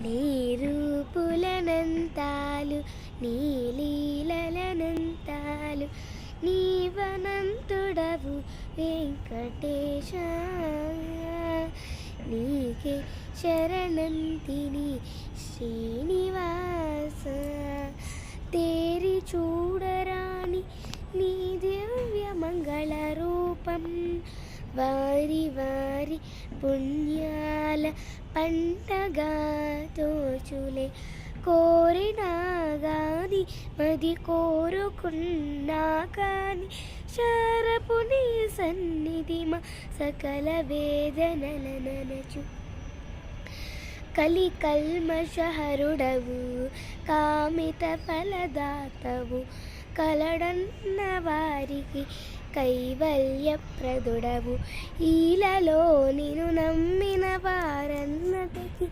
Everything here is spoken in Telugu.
నీ రూపులనంతాలు నీ లీలలనంతాలు నీవనంతుడవు వెంకటేశ. నీకే శరణంతిని శ్రీనివాస. తేరి చూడరాని నీ దివ్య మంగళ రూపం వారి వారి పుణ్యాల పంటగా తోచులే. కోరినా గాని మది కోరుకున్నా కాని శారపు నీ సన్నిధి మా సకల వేదనలనచు. కలి కల్మషహరుడవు కామిత ఫలదాతవు కలడన్న వారికి కైవల్యప్రదుడవు. ఈలలో నిన్ను నమ్మిన వారన్నటికి